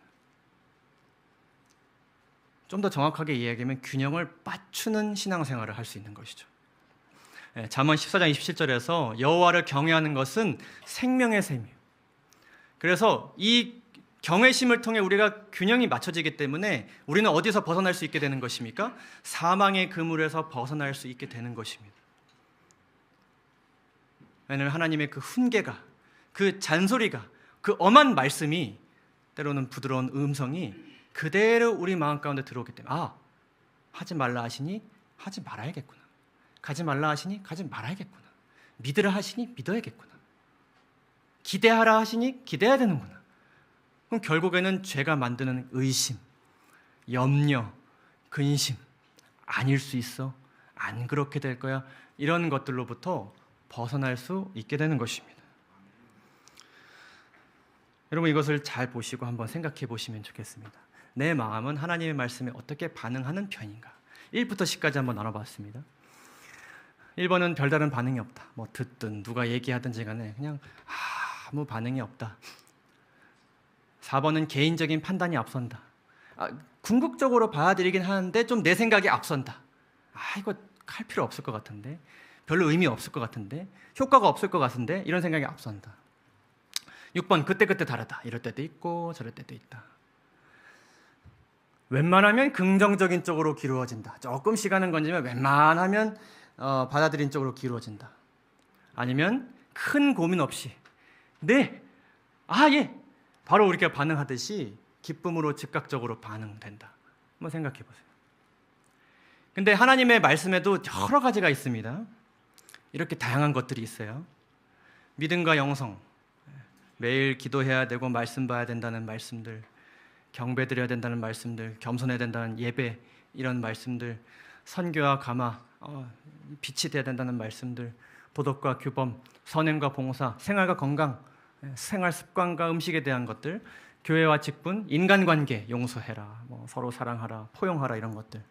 좀 더 정확하게 이야기하면 균형을 맞추는 신앙생활을 할 수 있는 것이죠. 잠언 14장 27절에서 여호와를 경외하는 것은 생명의 셈이에요. 그래서 이 경외심을 통해 우리가 균형이 맞춰지기 때문에 우리는 어디서 벗어날 수 있게 되는 것입니까? 사망의 그물에서 벗어날 수 있게 되는 것입니다. 왜냐하면 하나님의 그 훈계가, 그 잔소리가, 그 엄한 말씀이, 때로는 부드러운 음성이 그대로 우리 마음 가운데 들어오기 때문에 하지 말라 하시니 하지 말아야겠구나. 가지 말라 하시니 가지 말아야겠구나. 믿으라 하시니 믿어야겠구나. 기대하라 하시니 기대해야 되는구나. 그럼 결국에는 죄가 만드는 의심, 염려, 근심, 아닐 수 있어, 안 그렇게 될 거야, 이런 것들로부터 벗어날 수 있게 되는 것입니다. 여러분, 이것을 잘 보시고 한번 생각해 보시면 좋겠습니다. 내 마음은 하나님의 말씀에 어떻게 반응하는 편인가? 1부터 10까지 한번 나눠봤습니다. 1번은 별다른 반응이 없다. 뭐 듣든 누가 얘기하든지 간에 그냥 아무 반응이 없다. 4번은 개인적인 판단이 앞선다. 궁극적으로 받아들이긴 하는데 좀 내 생각이 앞선다. 이거 할 필요 없을 것 같은데, 별로 의미 없을 것 같은데, 효과가 없을 것 같은데, 이런 생각이 앞선다. 6번, 그때그때 다르다. 이럴 때도 있고 저럴 때도 있다. 웬만하면 긍정적인 쪽으로 기울어진다. 조금 시간은 건지면 웬만하면 받아들인 쪽으로 기울어진다. 아니면 큰 고민 없이 네, 예, 바로 우리가 반응하듯이 기쁨으로 즉각적으로 반응된다. 한번 생각해 보세요. 근데 하나님의 말씀에도 여러 가지가 있습니다. 이렇게 다양한 것들이 있어요. 믿음과 영성, 매일 기도해야 되고 말씀 봐야 된다는 말씀들, 경배 드려야 된다는 말씀들, 겸손해야 된다는 예배, 이런 말씀들, 선교와 감화, 빛이 돼야 된다는 말씀들, 도덕과 규범, 선행과 봉사, 생활과 건강, 생활 습관과 음식에 대한 것들, 교회와 직분, 인간관계, 용서해라, 서로 사랑하라, 포용하라, 이런 것들.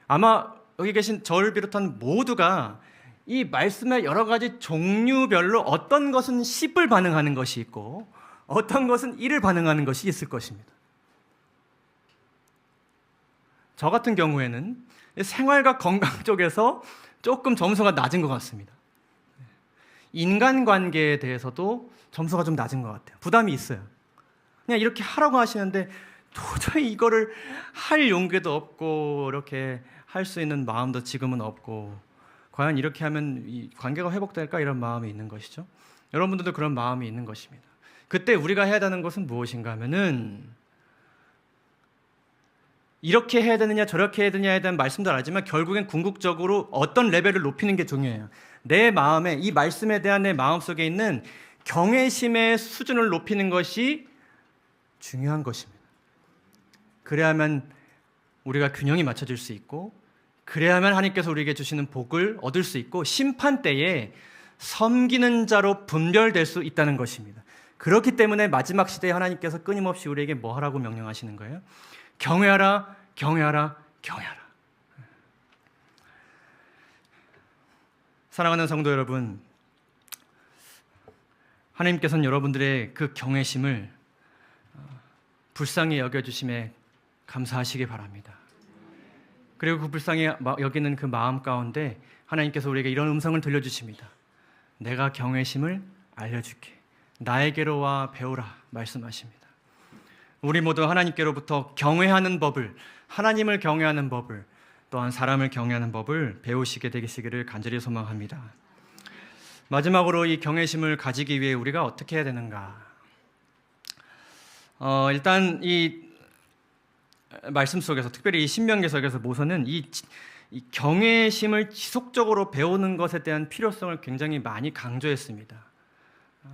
아마 여기 계신 저를 비롯한 모두가 이 말씀의 여러 가지 종류별로 어떤 것은 10을 반응하는 것이 있고 어떤 것은 1을 반응하는 것이 있을 것입니다. 저 같은 경우에는 생활과 건강 쪽에서 조금 점수가 낮은 것 같습니다. 인간관계에 대해서도 점수가 좀 낮은 것 같아요. 부담이 있어요. 그냥 이렇게 하라고 하시는데 도저히 이거를 할 용기도 없고 이렇게 할 수 있는 마음도 지금은 없고, 과연 이렇게 하면 이 관계가 회복될까, 이런 마음이 있는 것이죠. 여러분들도 그런 마음이 있는 것입니다. 그때 우리가 해야 되는 것은 무엇인가 하면은, 이렇게 해야 되느냐 저렇게 해야 되느냐에 대한 말씀도 알지만 결국엔 궁극적으로 어떤 레벨을 높이는 게 중요해요. 내 마음에, 이 말씀에 대한 내 마음속에 있는 경외심의 수준을 높이는 것이 중요한 것입니다. 그래야만 우리가 균형이 맞춰질 수 있고, 그래야만 하나님께서 우리에게 주시는 복을 얻을 수 있고, 심판 때에 섬기는 자로 분별될 수 있다는 것입니다. 그렇기 때문에 마지막 시대에 하나님께서 끊임없이 우리에게 뭐 하라고 명령하시는 거예요? 경외하라, 경외하라, 경외하라. 사랑하는 성도 여러분, 하나님께서는 여러분들의 그 경외심을 불쌍히 여겨주심에 감사하시기 바랍니다. 그리고 그 불쌍히 여기는 그 마음 가운데 하나님께서 우리에게 이런 음성을 들려주십니다. 내가 경외심을 알려줄게. 나에게로 와 배우라 말씀하십니다. 우리 모두 하나님께로부터 경외하는 법을, 하나님을 경외하는 법을, 또한 사람을 경외하는 법을 배우시게 되시기를 간절히 소망합니다. 마지막으로 이 경외심을 가지기 위해 우리가 어떻게 해야 되는가? 일단 이 말씀 속에서, 특별히 이 신명기서에서 모세는 이 경외심을 지속적으로 배우는 것에 대한 필요성을 굉장히 많이 강조했습니다.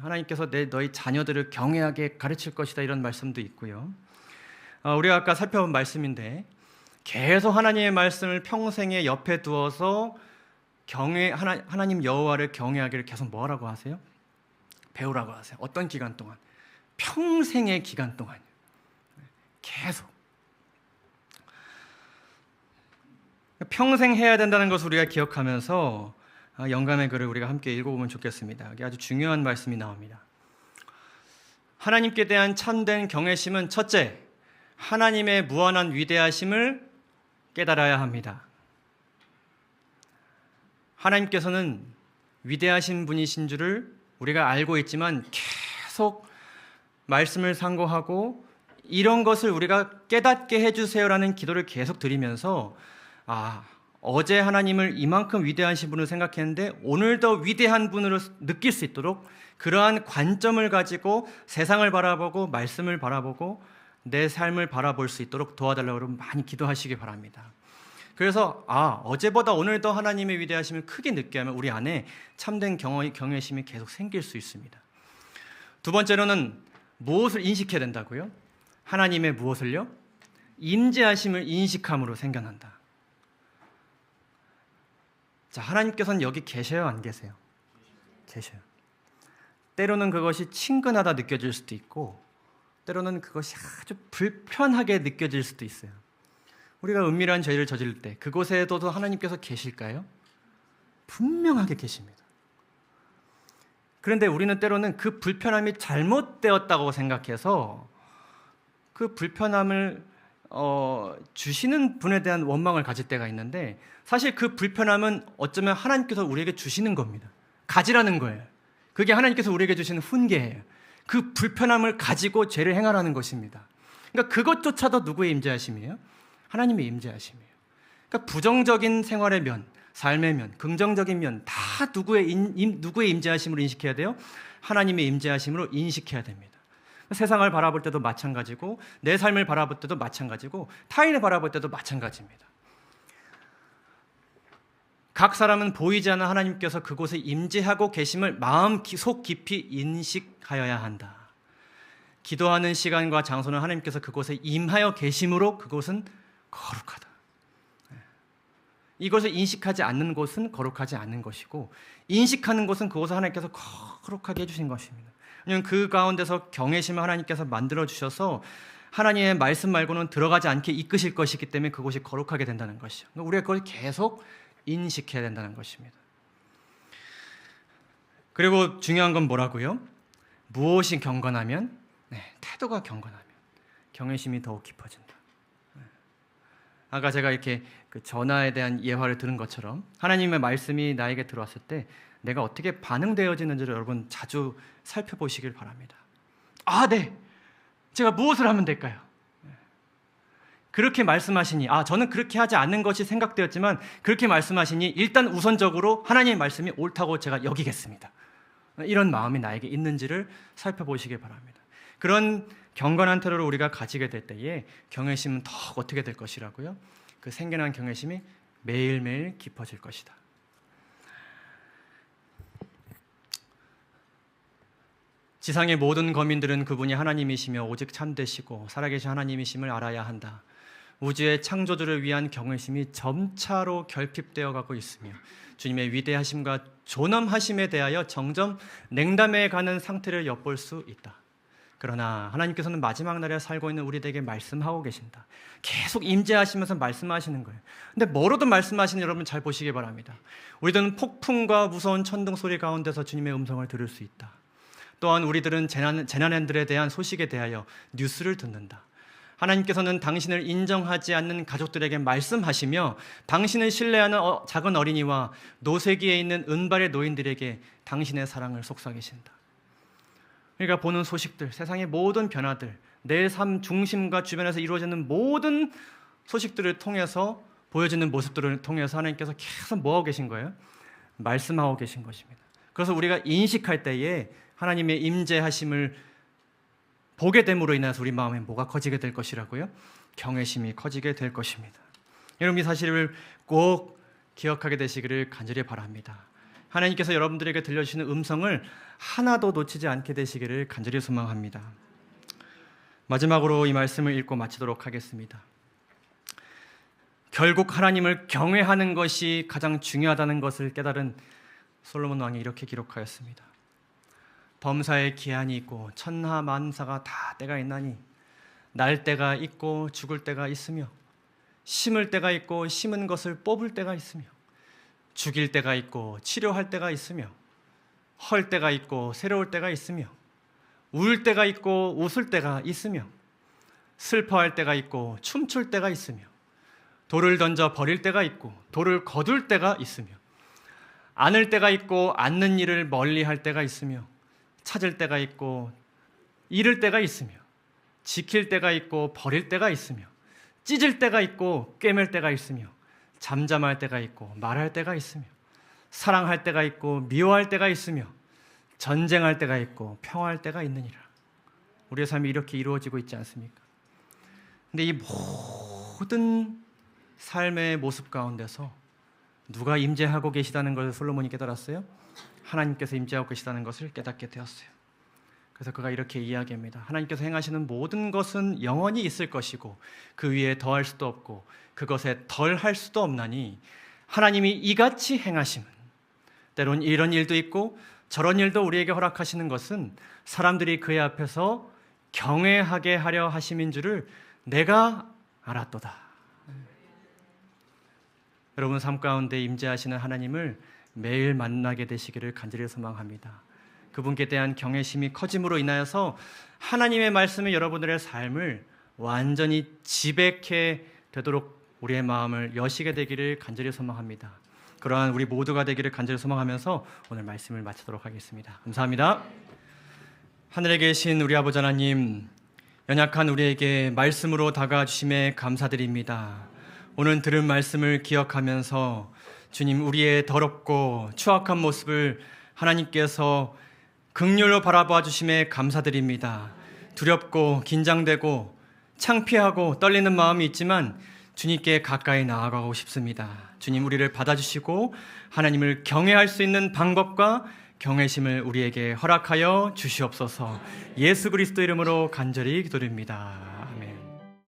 하나님께서 너희 자녀들을 경외하게 가르칠 것이다, 이런 말씀도 있고요. 우리가 아까 살펴본 말씀인데, 계속 하나님의 말씀을 평생에 옆에 두어서 하나님 여호와를 경외하기를 계속 뭐라고 하세요? 배우라고 하세요. 어떤 기간 동안? 평생의 기간 동안 계속. 평생 해야 된다는 것을 우리가 기억하면서 영감의 글을 우리가 함께 읽어보면 좋겠습니다. 여기 아주 중요한 말씀이 나옵니다. 하나님께 대한 참된 경외심은 첫째, 하나님의 무한한 위대하심을 깨달아야 합니다. 하나님께서는 위대하신 분이신 줄을 우리가 알고 있지만 계속 말씀을 상고하고 이런 것을 우리가 깨닫게 해주세요라는 기도를 계속 드리면서, 어제 하나님을 이만큼 위대하신 분을 생각했는데 오늘 더 위대한 분으로 느낄 수 있도록 그러한 관점을 가지고 세상을 바라보고 말씀을 바라보고 내 삶을 바라볼 수 있도록 도와달라고 여러분 많이 기도하시기 바랍니다. 그래서 어제보다 오늘 더 하나님의 위대하심을 크게 느끼게 하면 우리 안에 참된 경외심이 계속 생길 수 있습니다. 두 번째로는 무엇을 인식해야 된다고요? 하나님의 무엇을요? 임재하심을 인식함으로 생겨난다. 자, 하나님께서는 여기 계셔요, 안 계세요? 계셔요. 때로는 그것이 친근하다 느껴질 수도 있고 때로는 그것이 아주 불편하게 느껴질 수도 있어요. 우리가 은밀한 죄를 저지를 때 그곳에도 하나님께서 계실까요? 분명하게 계십니다. 그런데 우리는 때로는 그 불편함이 잘못되었다고 생각해서 그 불편함을 주시는 분에 대한 원망을 가질 때가 있는데 사실 그 불편함은 어쩌면 하나님께서 우리에게 주시는 겁니다. 가지라는 거예요. 그게 하나님께서 우리에게 주시는 훈계예요. 그 불편함을 가지고 죄를 행하라는 것입니다. 그러니까 그것조차도 누구의 임재하심이에요? 하나님의 임재하심이에요. 그러니까 부정적인 생활의 면, 삶의 면, 긍정적인 면 다 누구의 임재하심으로 인식해야 돼요? 하나님의 임재하심으로 인식해야 됩니다. 세상을 바라볼 때도 마찬가지고 내 삶을 바라볼 때도 마찬가지고 타인을 바라볼 때도 마찬가지입니다. 각 사람은 보이지 않는 하나님께서 그곳에 임재하고 계심을 마음 속 깊이 인식하여야 한다. 기도하는 시간과 장소는 하나님께서 그곳에 임하여 계심으로 그곳은 거룩하다. 이것을 인식하지 않는 곳은 거룩하지 않는 것이고 인식하는 곳은 그곳을 하나님께서 거룩하게 해주신 것입니다. 왜냐하면 그 가운데서 경외심을 하나님께서 만들어주셔서 하나님의 말씀 말고는 들어가지 않게 이끄실 것이기 때문에 그곳이 거룩하게 된다는 것이죠. 우리가 그걸 계속 인식해야 된다는 것입니다. 그리고 중요한 건 뭐라고요? 무엇이 경건하면? 태도가 경건하면 경외심이 더욱 깊어진다. 아까 제가 이렇게 그 전화에 대한 예화를 들은 것처럼 하나님의 말씀이 나에게 들어왔을 때 내가 어떻게 반응되어지는지를 여러분 자주 살펴보시길 바랍니다. 네. 제가 무엇을 하면 될까요? 그렇게 말씀하시니 저는 그렇게 하지 않는 것이 생각되었지만 그렇게 말씀하시니 일단 우선적으로 하나님의 말씀이 옳다고 제가 여기겠습니다. 이런 마음이 나에게 있는지를 살펴보시길 바랍니다. 그런 경건한 태도를 우리가 가지게 될 때에 경외심은 더욱 어떻게 될 것이라고요? 그 생겨난 경외심이 매일매일 깊어질 것이다. 지상의 모든 거민들은 그분이 하나님이시며 오직 참되시고 살아계신 하나님이심을 알아야 한다. 우주의 창조주를 위한 경외심이 점차로 결핍되어 가고 있으며 주님의 위대하심과 존엄하심에 대하여 점점 냉담해 가는 상태를 엿볼 수 있다. 그러나 하나님께서는 마지막 날에 살고 있는 우리에게 말씀하고 계신다. 계속 임재하시면서 말씀하시는 거예요. 근데 뭐로도 말씀하시는 여러분 잘 보시기 바랍니다. 우리들은 폭풍과 무서운 천둥 소리 가운데서 주님의 음성을 들을 수 있다. 또한 우리들은 재난들에 대한 소식에 대하여 뉴스를 듣는다. 하나님께서는 당신을 인정하지 않는 가족들에게 말씀하시며 당신을 신뢰하는 작은 어린이와 노쇠기에 있는 은발의 노인들에게 당신의 사랑을 속삭이신다. 우리가 보는 소식들, 세상의 모든 변화들, 내 삶 중심과 주변에서 이루어지는 모든 소식들을 통해서 보여지는 모습들을 통해서 하나님께서 계속 뭐하고 계신 거예요? 말씀하고 계신 것입니다. 그래서 우리가 인식할 때에 하나님의 임재하심을 보게 됨으로 인해서 우리 마음에 뭐가 커지게 될 것이라고요? 경외심이 커지게 될 것입니다. 여러분 이 사실을 꼭 기억하게 되시기를 간절히 바랍니다. 하나님께서 여러분들에게 들려주시는 음성을 하나도 놓치지 않게 되시기를 간절히 소망합니다. 마지막으로 이 말씀을 읽고 마치도록 하겠습니다. 결국 하나님을 경외하는 것이 가장 중요하다는 것을 깨달은 솔로몬 왕이 이렇게 기록하였습니다. 범사에 기한이 있고 천하 만사가 다 때가 있나니 날 때가 있고 죽을 때가 있으며 심을 때가 있고 심은 것을 뽑을 때가 있으며 죽일 때가 있고 치료할 때가 있으며 헐 때가 있고 새로울 때가 있으며 울 때가 있고 웃을 때가 있으며 슬퍼할 때가 있고 춤출 때가 있으며 돌을 던져 버릴 때가 있고 돌을 거둘 때가 있으며 안을 때가 있고 않는 일을 멀리할 때가 있으며 찾을 때가 있고 잃을 때가 있으며 지킬 때가 있고 버릴 때가 있으며 찢을 때가 있고 꿰맬 때가 있으며 잠잠할 때가 있고 말할 때가 있으며 사랑할 때가 있고 미워할 때가 있으며 전쟁할 때가 있고 평화할 때가 있느니라. 우리의 삶이 이렇게 이루어지고 있지 않습니까? 근데 이 모든 삶의 모습 가운데서 누가 임재하고 계시다는 것을 솔로몬이 깨달았어요? 하나님께서 임재하고 계시다는 것을 깨닫게 되었어요. 그래서 그가 이렇게 이야기합니다. 하나님께서 행하시는 모든 것은 영원히 있을 것이고 그 위에 더할 수도 없고 그것에 덜할 수도 없나니 하나님이 이같이 행하심은, 때론 이런 일도 있고 저런 일도 우리에게 허락하시는 것은 사람들이 그의 앞에서 경외하게 하려 하심인 줄을 내가 알았도다. 여러분 삶 가운데 임재하시는 하나님을 매일 만나게 되시기를 간절히 소망합니다. 그분께 대한 경외심이 커짐으로 인하여서 하나님의 말씀이 여러분들의 삶을 완전히 지배케 되도록 우리의 마음을 여시게 되기를 간절히 소망합니다. 그러한 우리 모두가 되기를 간절히 소망하면서 오늘 말씀을 마치도록 하겠습니다. 감사합니다. 하늘에 계신 우리 아버지 하나님, 연약한 우리에게 말씀으로 다가와 주심에 감사드립니다. 오늘 들은 말씀을 기억하면서 주님, 우리의 더럽고 추악한 모습을 하나님께서 긍휼로 바라봐 주심에 감사드립니다. 두렵고 긴장되고 창피하고 떨리는 마음이 있지만 주님께 가까이 나아가고 싶습니다. 주님, 우리를 받아주시고 하나님을 경외할 수 있는 방법과 경외심을 우리에게 허락하여 주시옵소서. 예수 그리스도 이름으로 간절히 기도드립니다.